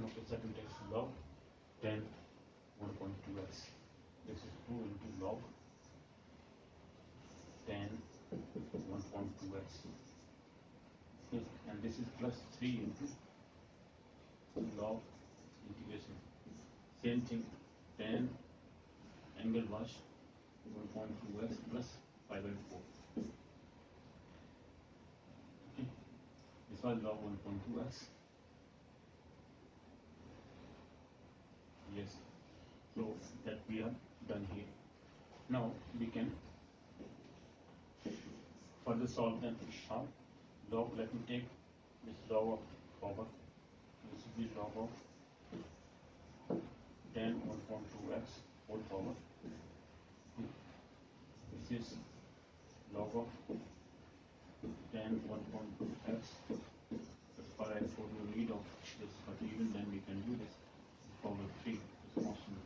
of the second text log 10 1.2x. This is 2 into log 10 1.2x. And this is plus 3 into log integration. Same thing, 10 angle was 1.2x plus 5 by 4. Okay. This was log 1.2x. Yes. So that we have done here. Now we can further solve them. How? Log, let me take this log of power. This will be log of 10 1.2x whole power. This is log of 10 1.2x. As far as for the need of this, but even then we can do this power 3 is constant.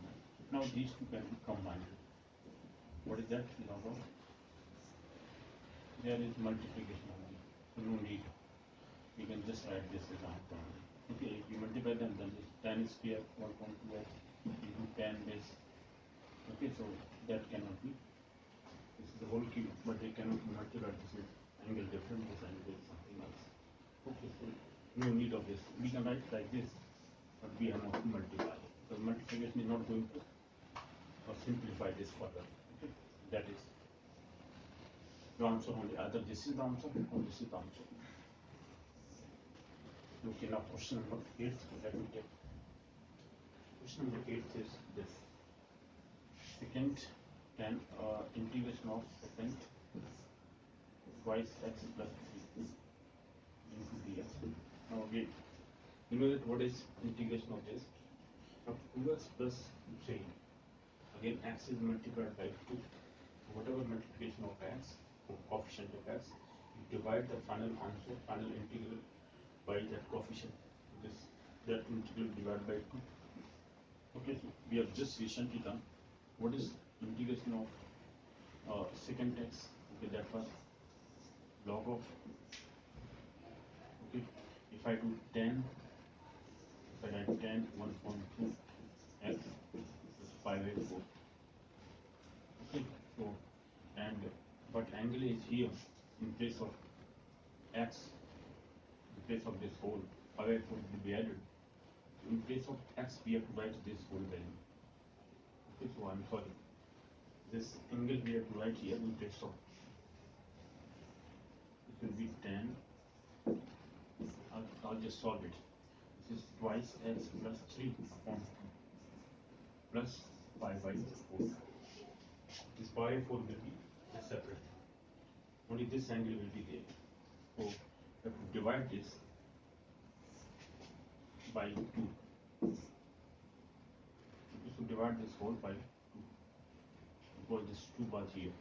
Now these two can be combined. What is that? Log of? There is multiplication only, so no need. We can just write this as answer. Okay, if you multiply them, then this 10 square 1.2x into 10 base. Okay, so that cannot be. This is the whole cube, but they cannot be multiplied. This is angle different, this angle is something else. Okay, so no need of this. We can write like this, but we have not to multiply. So multiplication is not going to simplify this further. Okay, that is the answer only. Either this is the answer or this is the answer. Okay, now question number 8. Let me take. Question number 8 is this. Second, then integration of second twice x plus 3 into dx. Now again, you know that what is integration of this? Now 2x plus 3. Again, x is multiplied by 2. Whatever multiplication of x, coefficient of x, you divide the final answer, final integral by that coefficient. That integral divided by 2. Okay, so we have just recently done. What is integration of second x? Okay, that was log of. Okay, if I do 10, if I write 10 1.2 x is 5 by 4. Okay, so and but angle is here in place of x, in place of this whole 5 by 4 will be added. In place of x, we have to write this whole value. Okay, so I'm sorry. This angle we have to write here in place of. It will be 10. I'll just solve it. This is twice x plus 3 upon 2 plus 5 by 4. This 5 by 4 will be separate. Only this angle will be there. So we have to divide this by 2. So divide this whole by 2 because this 2 was here.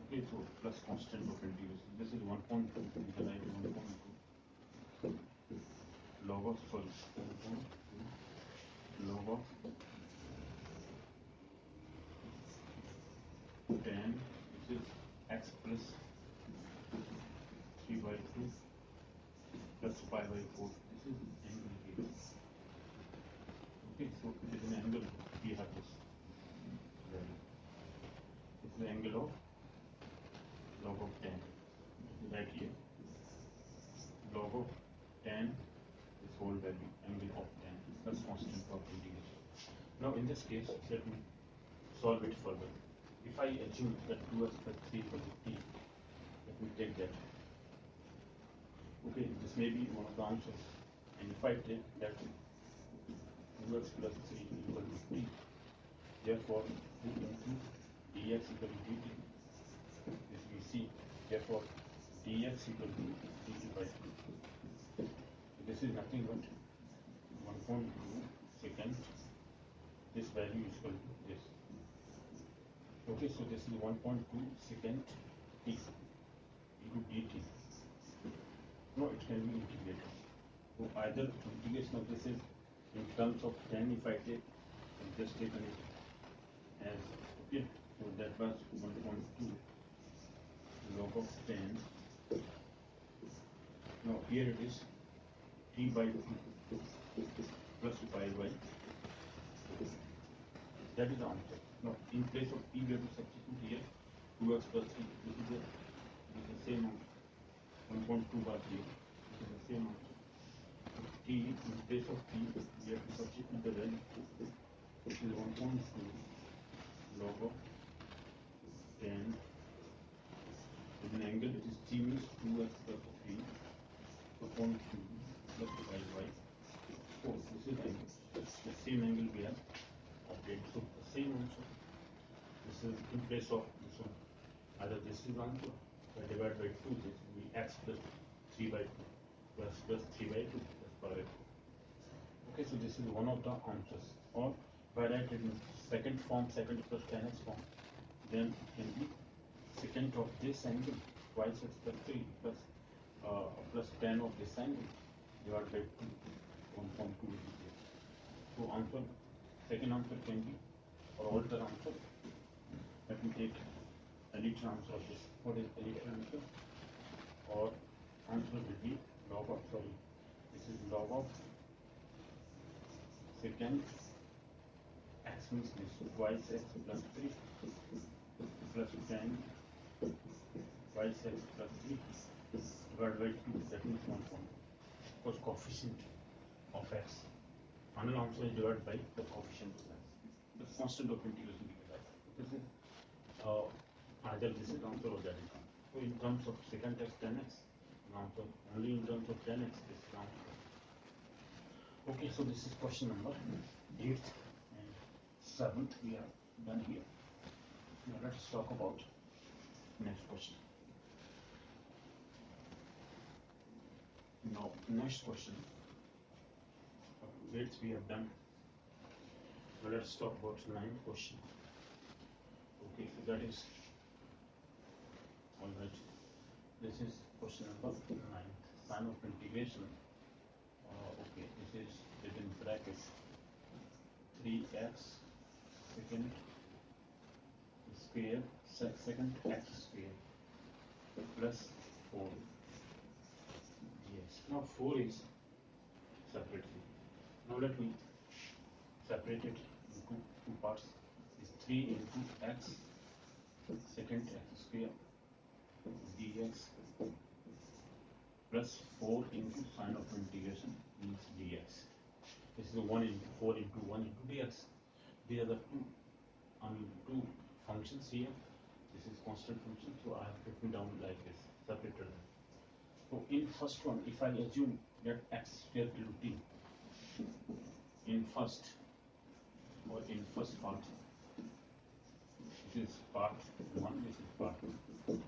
Okay, so plus constant of integration. This is 1.2. We can write 1.2 log of 1.2 log of 10. This is x plus 3 by 2 plus 5 by 4. This is angle here. Okay, so it is an angle. We have this value. This is the angle of log of 10. Right here. Log of 10 is whole value, angle of 10 plus constant of integration. Now in this case, let me solve it further. If I assume that 2x plus 3 equals to t, let me take that. Okay, this may be one of the answers. And if I take that 2x plus 3 equals to t, therefore 2 into dx equals to dt. This we see. Therefore dx equals to dt by 2. This is nothing but 1.2 second. This value is equal to this. Okay, so this is 1.2 second t into dt. No, it can be integrated. So either integration of this is in terms of 10. If I take, I've just taken it as okay. So that was 1.2 log of 10. Now here it is t t by 2 plus 5y. That is the answer. Now, in place of t, we have to substitute here 2x plus 3. This is the same answer. 1.2 bar 0. This is the same answer. So t, in place of t, we have to substitute the value. This is 1.2 log of 10. With an angle, it is t means 2x plus 3 upon 2 plus 5y. Oh, this is angle. The same angle we have obtained. So the same answer. This is in place of this one. Either this is answer by divide by 2, this will be x plus 3 by 2 plus 3 by 2 plus pi by 4. Okay, so this is one of the answers. Or by write it in second form, second plus 10x form, then it can be secant of this angle twice x plus 3 plus 10 of this angle divided by 2. 1.2 is here. So answer, second answer can be, or alter answer. Let me take a literal answer of this. What is the literal answer? Or answer will be log of, sorry, this is log of secant x means this twice x plus 3 plus 10 twice x plus 3 divided by 2, that means 1. Because coefficient of x, final answer is divided by the coefficient of x, the constant of integration given by. This is either this is answer or that is answer. So in terms of secant x 10x, answer only in terms of 10x this is answer. Okay, so this is question number 8th and 7th we are done here. Now let's talk about next question. Now next question. 8th we have done. Now let's talk about 9th question. Okay, so that is alright. This is question number 9. Sign of integration. Okay, this is within brackets 3x secant square secant x square plus 4 dx. Now 4 is separately. Now let me separate it into two parts. Is 3 into x secant x square dx plus 4 into sine of integration means dx. This is 1 into 4 into 1 into dx. These are the two functions here. This is constant function, so I have written down like this, separated them. So in first one, if I assume that x square equal to t, in first part, this is part 1, this is part 2.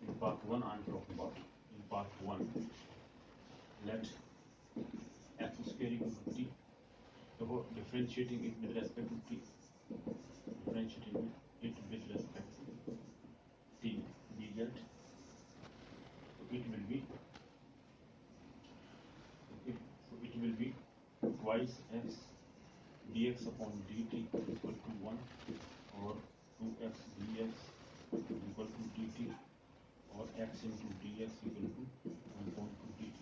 In part 1 I am talking about, in part 1, let x square equal to t, about differentiating it with respect to t, differentiating it with respect to t, we get, so it will be, okay, so it will be twice x dx upon dt equal to 1, or 2x dx equal to dt, or x into dx equal to 1.2 dt.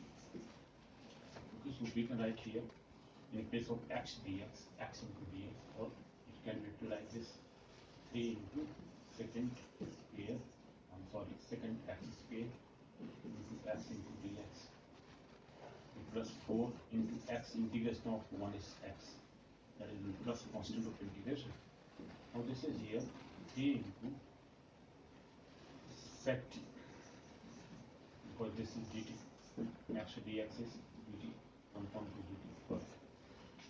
Okay, so we can write here in place of x dx, x into dx, or it can be written like this, 3 into secant square, secant x square into x into dx, plus 4 into x integration of 1 is x, that is plus constant of integration. Now this is here 3 into sec t, because this is dt, actually dx is dt, 1.2 dt. Perfect.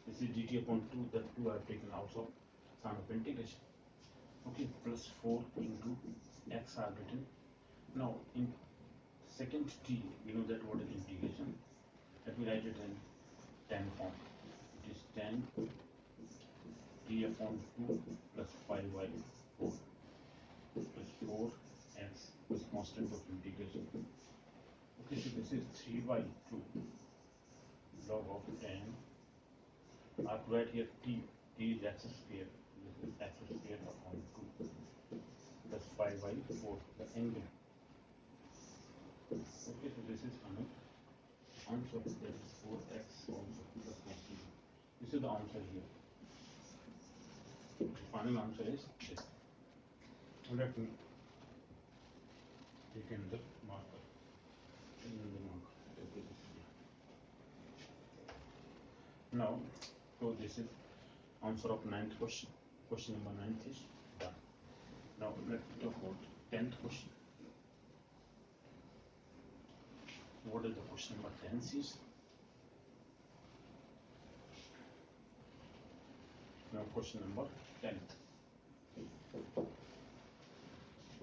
This is dt upon 2, that 2 I have taken out of sine of integration. Okay, plus 4 into x I have written. Now in secant t, we know that what is integration. Let me write it in tan form. It is tan t upon 2 plus 5y 4 plus 4x plus constant of integration. Okay, so this is 3 by 2 log of tan. I have to write here t is x square. This is x square upon 2 plus 5 by 4, the angle. Okay, so this is coming answer, that is 4x also plus constant. This is the answer here. The final answer is this. Let me take in the marker. Okay, this is here. Now, so this is answer of 9th question. Question number 9 is done. Now let's talk about 10th question. What is the question number 10 is? Now question number 10th.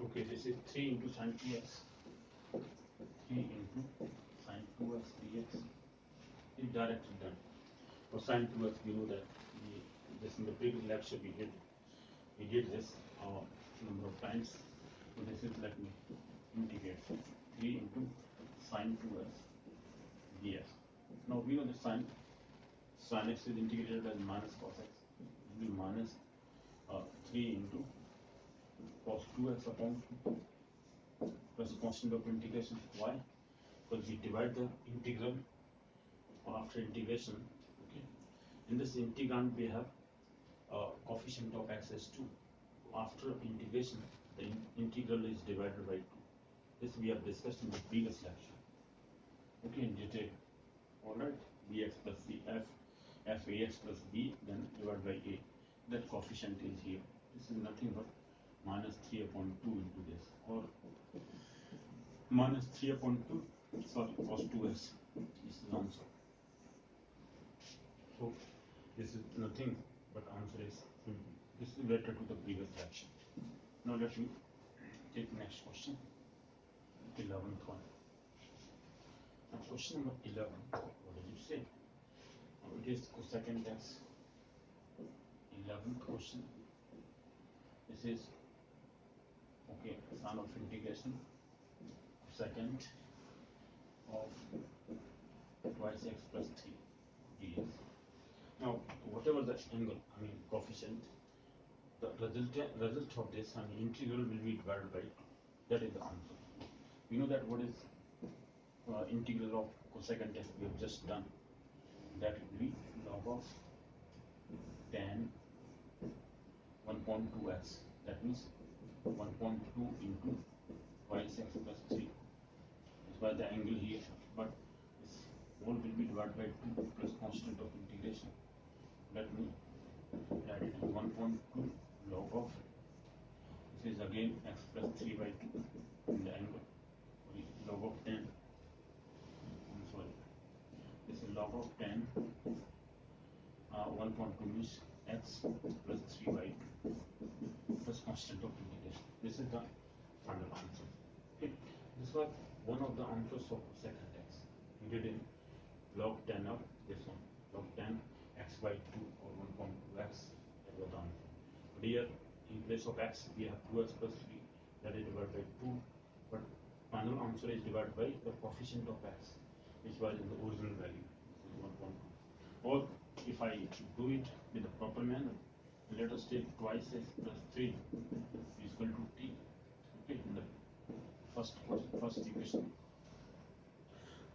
Okay, this is 3 into sine 2x. 3 into sine 2x dx is directly done. For sine 2x, we know that this in the previous lecture we did this number of times. So this is, let me integrate 3 into sine 2x dx. Now we know the sine x is integrated as minus cos x. It will be minus 3 into cos 2x upon 2 plus constant of integration. Why? Because we divide the integral after integration. Okay. In this integrand we have coefficient of x is 2. After integration, the integral is divided by 2. This we have discussed in the previous lecture. Okay, in detail. Alright, bx plus c f ax plus b, then divided by a. That coefficient is here. This is nothing but minus 3 upon 2 into this, or minus 3 upon 2, sorry, cos 2x. This is answer. So this is nothing but answer is simple. This is related to the previous lecture. Now let me take next question. 11th one. Now question number 11. What did you say? It is cosecant x. 11th question. This is okay. Sine of integration cosecant of twice x plus 3 dx. Now whatever the angle, I mean coefficient, the result of this, I mean integral will be divided by 2. That is the answer. We know that what is integral of cosecant x we have just done. That will be log of tan 1.2x. That means 1.2 into twice x plus 3. Is by the angle here, but this whole will be divided by 2 plus constant of integration. Let me add it to 1.2 log of, this is again x plus 3 by 2 in the angle, log of tan. I'm sorry, this is log of tan 1.2 means x plus 3 by 2 plus constant of integration. This is the final answer. Okay. This was one of the answers of second x. We did in log tan of this one, log tan x by 2 or 1.2x. That was the answer. But here in place of x we have 2x plus 3, that is divided by 2, but final answer is divided by the coefficient of x, which was in the original value. This is 1.2. Or if I do it with the proper manner, let us take twice x plus 3 is equal to t. Okay, in the first equation.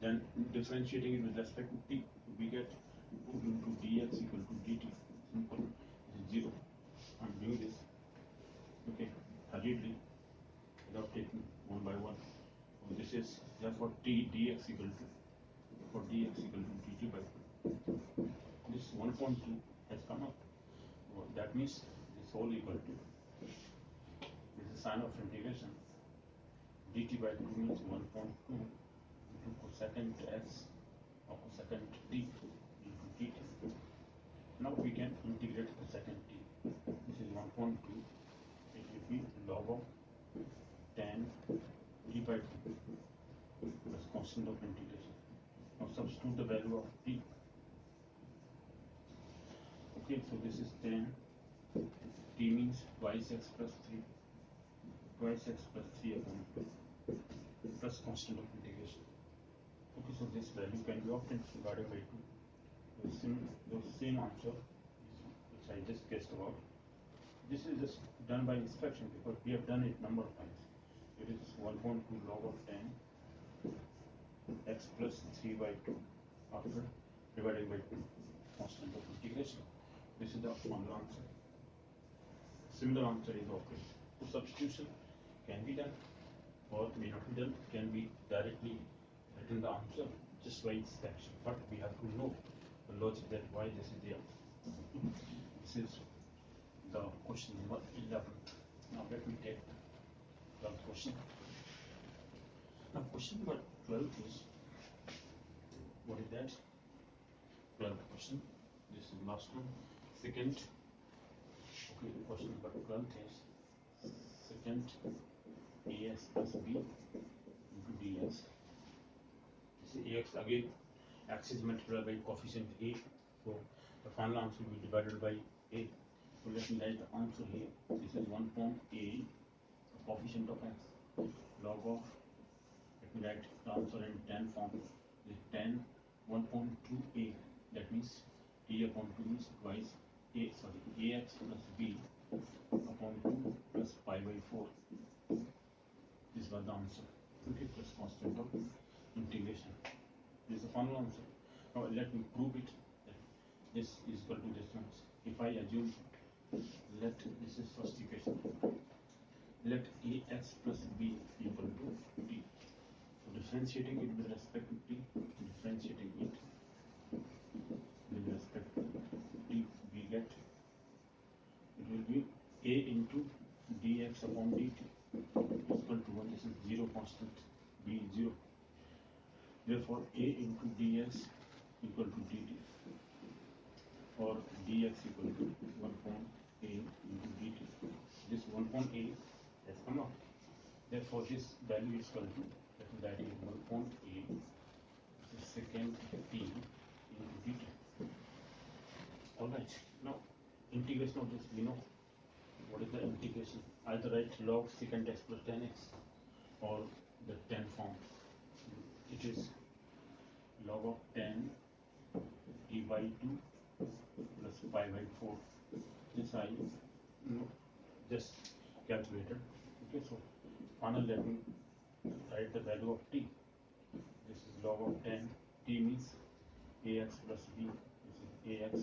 Then differentiating it with respect to t, we get 2 into dx equal to dt. Simple. This is 0. I'm doing this. Okay, hurriedly, without taking one by one. So this is therefore t dx equal to, for dx equal to dt by 2. This 1.2 has come up. So that means this whole equal to, this is sine of integration. dt by 2 means 1.2 into cosecant x or cosecant t into dt. Now we can integrate cosecant t. This is 1.2. It will be log of tan t by 2 plus constant of integration. Now substitute the value of t. Okay, so this is tan t means twice x plus 3, twice x plus 3 upon 2 plus constant of integration. Okay, so this value can be obtained divided by 2. The same answer which I just guessed about. This is just done by inspection because we have done it number of times. It is 1.2 log of tan x plus 3 by 2 after dividing by 2 constant of integration. This is the final answer. Similar answer is okay. So substitution can be done or may not be done, can be directly written the answer just by its action. But we have to know the logic that why this is there. This is the question number 11. Now let me take the 12th question. Now question number 12 is, what is that? 12th question. This is last one. Second. Okay, question number 12 is second ax plus b into ds. This is ax again. X is multiplied by coefficient a. So the final answer will be divided by a. So let me write the answer here. This is 1 upon a, the coefficient of x, log of, let me write the answer in 10 form. This 10, 1 upon 2a, that means a upon 2 means twice ax plus b upon 2 plus pi by 4. This was the answer. Okay, plus constant of integration. This is the final answer. Now let me prove it. This is equal to this one. If I assume, this is first equation. Let ax plus b equal to t. So differentiating it with respect to t, differentiating it with respect to t, we get, it will be a into dx upon dt is equal to 1. This is 0 constant, b 0. Therefore a into dx equal to dt, or dx equal to 1 upon a into dt. This 1 upon a has come out. Therefore this value is equal to, that is 1 upon a, this is secant t into dt. Alright, now integration of this, we know what is the integration. Either write log secant x plus 10x or the 10 form. It is log of 10 t by 2 plus pi by 4. This I just calculated. Okay, so final let me write the value of t. This is log of 10. T means ax plus b. This is ax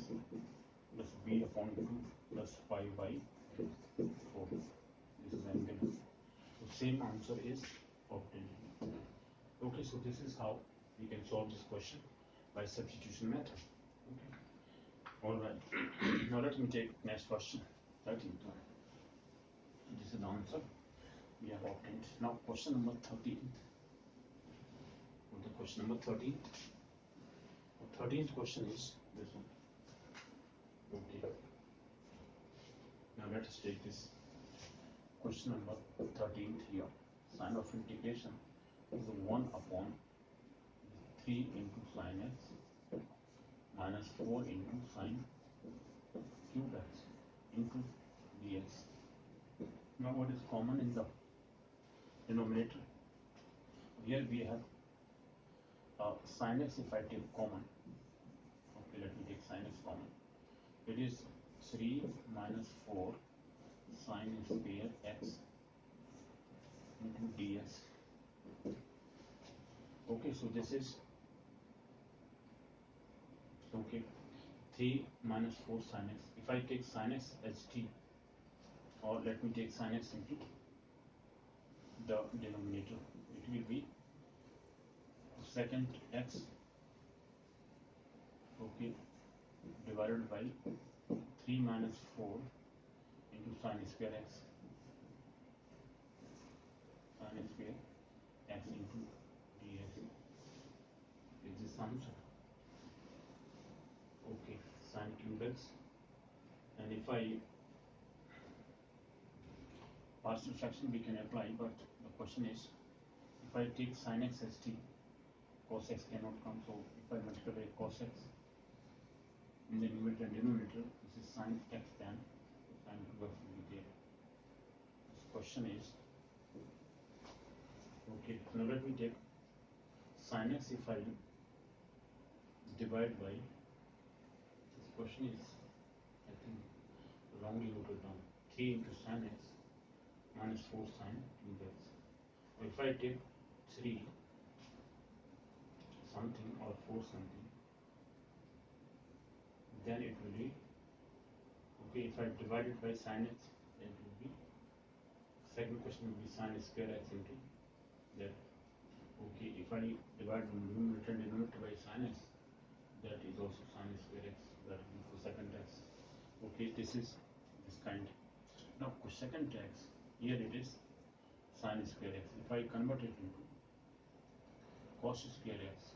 plus b upon 2 plus pi by 4. This is angle. So same answer is obtained. Okay, so this is how we can solve this question by substitution method. Okay. Alright. Now let me take next question. 13th one. This is the answer we have obtained. Now question number 13. The question number 13. The 13th question is this one. Okay. Now let us take this question number 13th here. Sine of integration is 1 upon 3 into sine x minus 4 into sine cube x into dx. Now what is common in the denominator? Here we have sine x. If I take common, okay, let me take sine x common. It is 3 minus 4 sine square x into dx. Okay, so this is okay, 3 minus 4 sine x. If I take sine x as t, or let me take sine x into the denominator, it will be secant x, okay, divided by 3 minus 4 into sine square x, sine square x into dx. Is this answer? Okay, sine cube x. And if I partial fraction we can apply, but the question is, if I take sine x as t, cos x cannot come, so if I multiply cos x in the numerator and denominator, this is sine x tan, sine cube x will be there. This question is, okay, now let me take sine x. If I divide by, this question is, I think, wrongly noted down, 3 into sine x minus 4 sine cube x. Or if I take 3 something or for something, then it will be okay. If I divide it by sin x, then it will be second question will be sin square x into that. Okay, if I divide numerator and denominator by sin x, that is also sin square x. That will be for second x. Okay, this is this kind. Now second x, here it is sin square x. If I convert it into cos square x,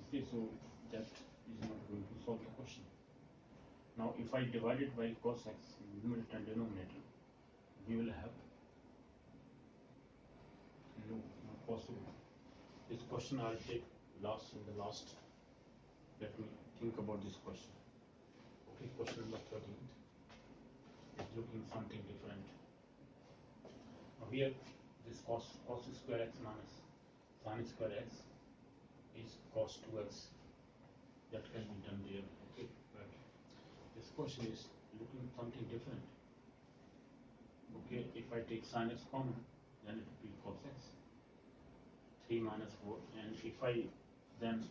okay, so that is not going to solve the question. Now if I divide it by cos x, numerator and denominator, we will have no, not possible. This question I'll take last in the last. Let me think about this question. Okay, question number 13 is looking something different. Now here, this cos square x minus sin square x is cos 2x. That can be done there. Okay, but this question is looking something different. Okay, if I take sin x common, then it will be cos x. 3 minus 4, and if I then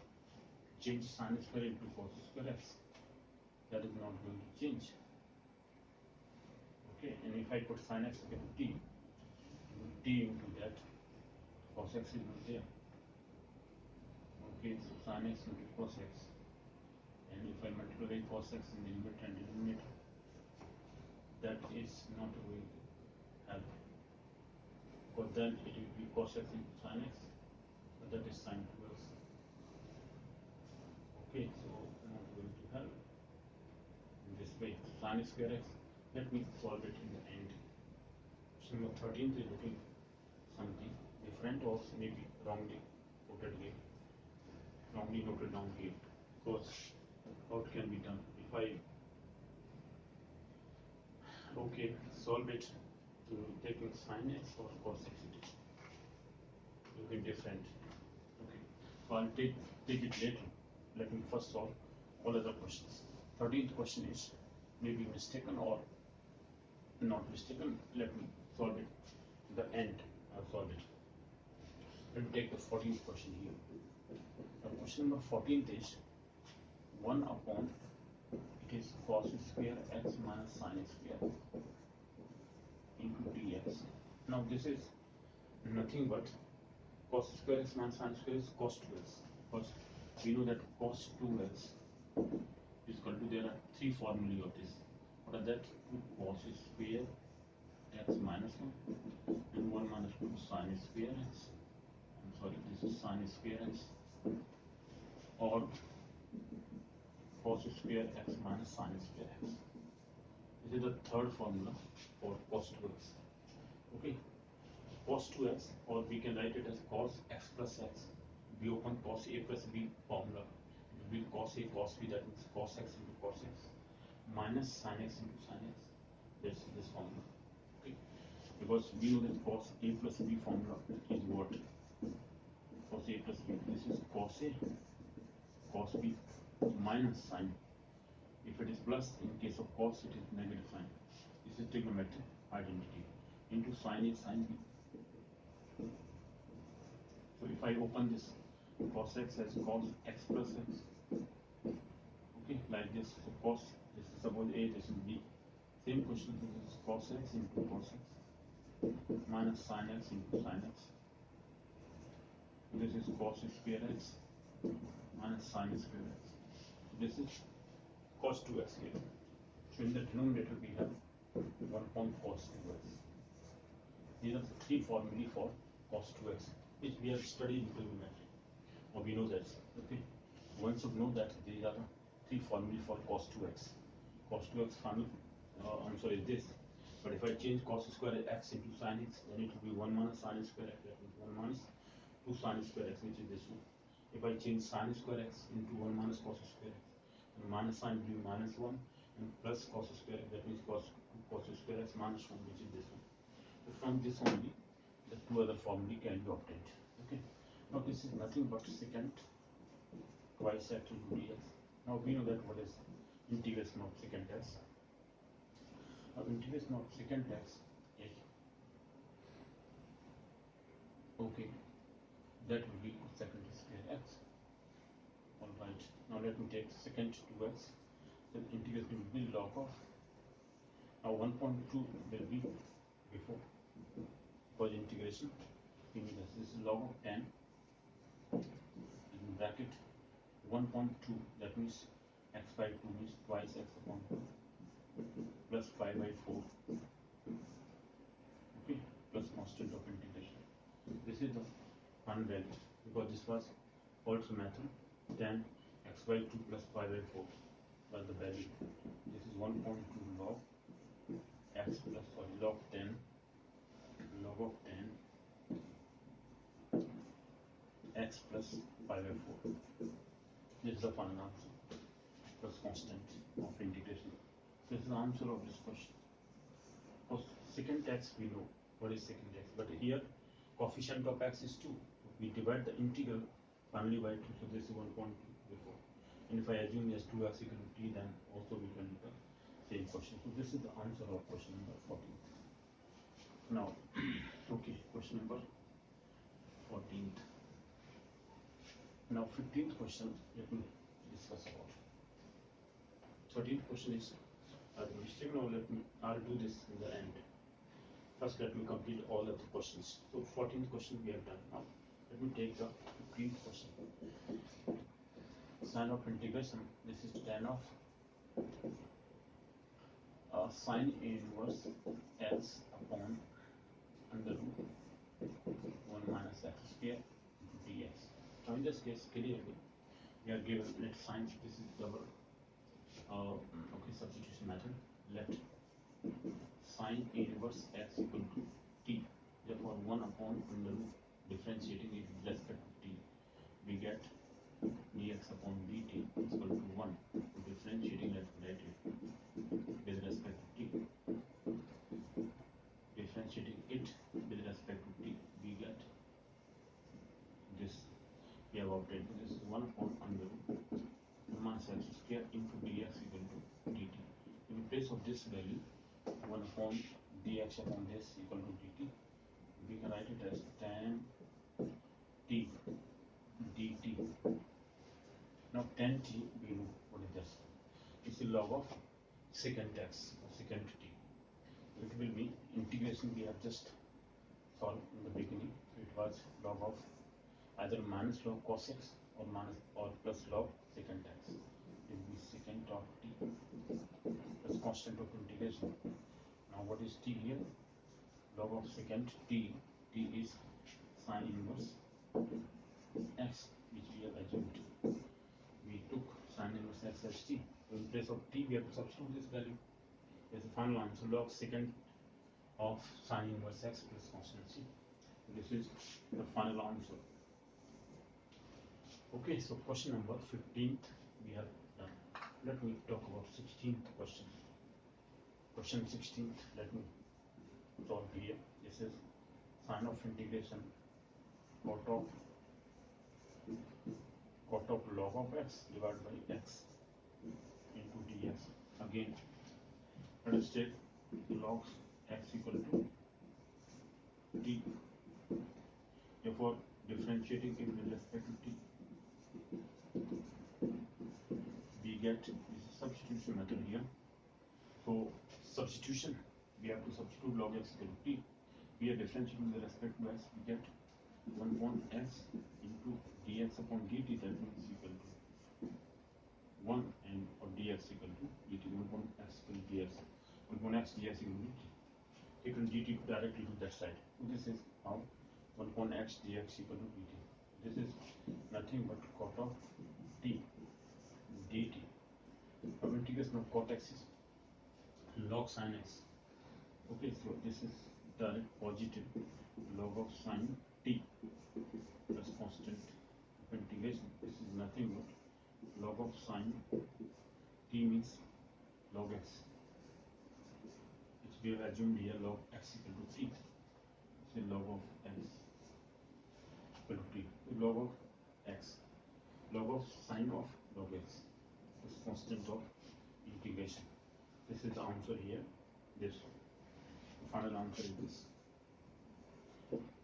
change sin square into cos square x, that is not going to change. Okay, and if I put sin x into t into that, cos x is not there. Okay, so sin x into cos x, and if I multiply cos x in the numerator and denominator, that is not going to help, because then it will be cos x into sin x, but that is sin 2x. Okay, so not going to help in this way. Sin square x, let me solve it in the end. Question number 13 is looking something different, or maybe wrongly noted here, wrongly noted down here, because how it can be done. If I okay solve it to taking sin x or cos x, it is looking different. Okay, so I'll take it later. Let me first solve all other questions. 13th question is maybe mistaken or not mistaken. Let me solve it. The end, I'll solve it. Let me take the 14th question here. Now question number 14th is 1 upon, it is cos square x minus sin square into dx. Now this is nothing but cos square x minus sin square is cos 2x. Because we know that cos 2x is equal to, there are three formulae of this. What are that? Cos square x minus 1 and 1 minus 2 sin square x. I'm sorry, this is sin square x, or cos square x minus sin square x. This is the third formula for cos 2x. Okay, cos 2x, or we can write it as cos x plus x. We open cos a plus b formula. It will be cos a cos b, that means cos x into cos x minus sin x into sin x. That's this formula. Okay, because we know that cos a plus b formula is what? Cos a plus b. This is cos a cos b minus sin. If it is plus, in case of cos, it is negative sign. This is trigonometric identity into sin a sin b. So if I open this cos x as cos x plus x, okay, like this. So cos, this is suppose a, this is b. Same question, this is cos x into cos x minus sin x into sin x. This is cos square x minus sin square x. This is cos 2x here. So in the denominator we have 1 upon cos 2x. These are the three formulae for cos 2x, which we have studied in trigonometry. Or we know that. Okay, one should know that these are the three formulae for cos 2x. Cos 2x formula, I'm sorry, this. But if I change cos square x into sin x, then it will be 1 minus sin square x. That means 1 minus 2 sin square x, which is this one. If I change sin square x into 1 minus cos square x, and minus sign will be minus 1, and plus cos square x, that means cos square x minus 1, which is this one. So from this only, the two other formulae can be obtained. Okay. Now this is nothing but secant twice x into dx. Now we know that what is integration of secant x. Now integration of secant x is, okay, that will be second square x. Alright, now let me take second 2x. So integration will be log of, now 1.2 will be before, because integration this is log of 10 in bracket 1.2, that means x by 2 means twice x upon 2 plus 5 by 4, okay, plus constant of integration. This is the one value, because this was also method 10 x by 2 plus 5 by 4 was the value. This is 1.2 log x plus log 10 log of 10 x plus 5 by 4. This is the final answer plus constant of integration. This is the answer of this question. For secant x we know what is secant x, but here coefficient of x is 2. We divide the integral finally by 2, so this is 1.2 before. And if I assume as 2x equal to t, then also we can do the same question. So this is the answer of question number 14. Now, okay, question number 14th. Now 15th question, let me discuss about. 13th question is mistake. Now I'll do this in the end. First let me complete all of the questions. So 14th question we have done. Now let me take the 15th question. Sign of integration. This is tan of sine inverse x upon under root 1 minus x square dx. Now in this case clearly we are given, let sine, this is double okay, substitution method. Let sine inverse x equal to t, therefore 1 upon under root differentiating it with respect to t, we get dx upon dt is equal to 1. Differentiating, let's write it with respect to t, differentiating it with respect to t, we get this. We have obtained this is 1 upon under root 1 minus x square into dx equal to dt. In place of this value 1 upon dx upon this equal to dt, we can write it as tan t dt. Now tan t we know what is this. It's the log of secant x or secant t. It will be integration we have just solved in the beginning. It was log of either minus log cos x or minus or plus log secant x. It will be secant of t plus constant of integration. Now what is t here? Log of secant t. T is sine inverse x, which we have assumed. We took sine inverse x as t. So in place of t we have to substitute this value. Is the final answer log secant of sine inverse x plus constant c. This is the final answer. Okay, so question number 15th we have done. Let me talk about 16th question. Question 16th, let me solve here. This is sine of integration cot of log of x divided by x into dx. Again, let us take log x equal to t. Therefore, differentiating it with respect to t, we get this substitution method here. So substitution, we have to substitute log x equal to t. We are differentiating with respect to x, we get 1 upon x into dx upon dt, that means equal to 1, and or dx equal to dt, 1 upon x equal to dx, 1 upon x dx equal to dt. Taken dt directly to that side. So this is how 1 upon x dx equal to dt. This is nothing but cot of t dt. Now integration of cot x is log sine x. Okay, so this is direct positive log of sine t plus constant of integration. This is nothing but log of sine t means log x, which we have assumed here log x equal to t. Say log of x equal to t. Log of x, log of sine of log x is constant of integration. This is the answer here. This the final answer is this.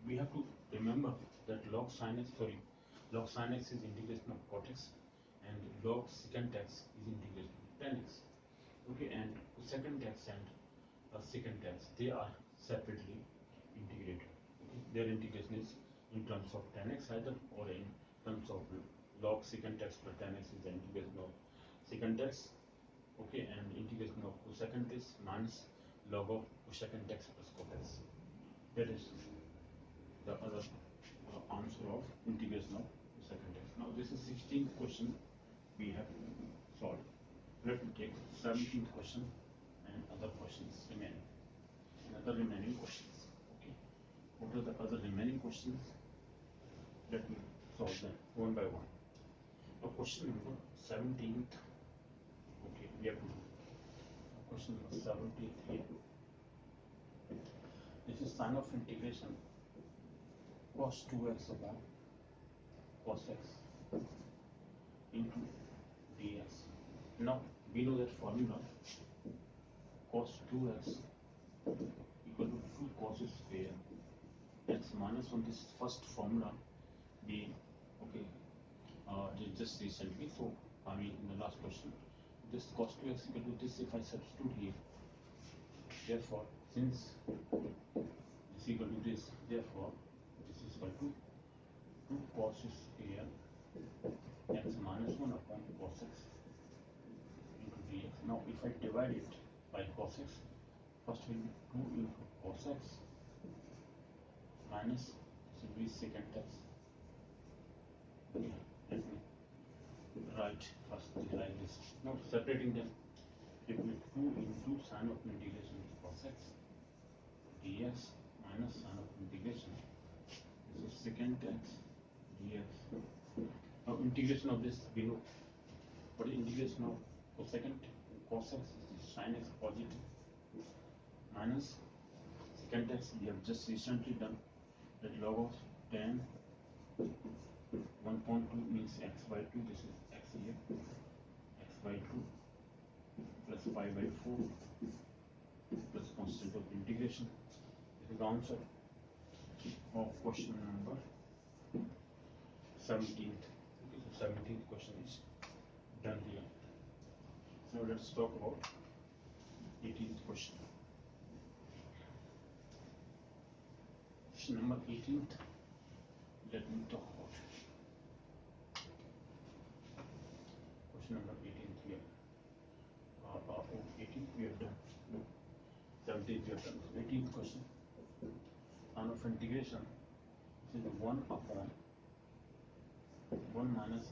We have to remember that log sin x is integration of cot x, and log secant x is integration of tan x. Okay, and secant x and secant x, they are separately integrated. Okay, their integration is in terms of tan x either, or in terms of log secant x plus tan x is the integration of secant x. Okay, and integration of cosecant is minus log of cosecant x plus cot x. That is the other answer of integration of cosecant x. Now this is 16th question we have solved. Let me take 17th question and other questions remaining. And other remaining questions. Okay. What are the other remaining questions? Let me solve them one by one. Now question number 17th. Okay, we have to do question number 73. This is sign of integration cos 2x upon cos x into dx. Now we know that formula cos 2x equal to 2 cos square x minus on this first formula we just recently, so I mean in the last question, this cos 2x equal to this if I substitute here. Therefore, since this equal to this, therefore this is equal to 2 cos square x minus 1 upon cos x into dx. Now if I divide it by cos x, first will be 2 into cos x minus this will be secant x. Okay, let me write first like this. Now separating them, it will be 2 into sin of integration of cos x dx minus sin of integration. This is secant x dx. Now integration of this below. What is integration of cosecant cos x is sin x positive minus secant x we have just recently done, that log of tan 1.2 means x by 2, this is x here, x by 2 plus pi by 4 plus constant of integration. This is the answer of question number 17th. Okay, so 17th question is done here. So let's talk about 18th question. Question number 18th. Let me talk about question number 18th here. 18th we have done. 17th we have done. 18th question. Sign of integration. This is 1 upon 1 minus